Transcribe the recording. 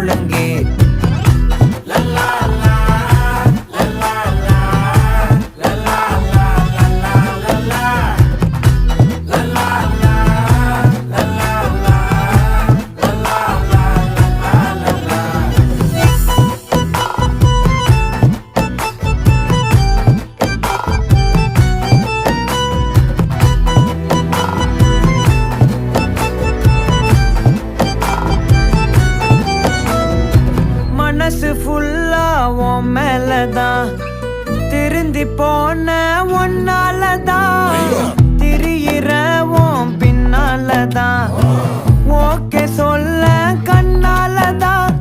ஒழுங்கே. மனசு ஃபுல்லா உன் மேலதான், திருந்தி போன ஒன்னாலதான், திரியிற உன் பின்னாலதான், ஓகே சொல்ல கண்ணாலதான்,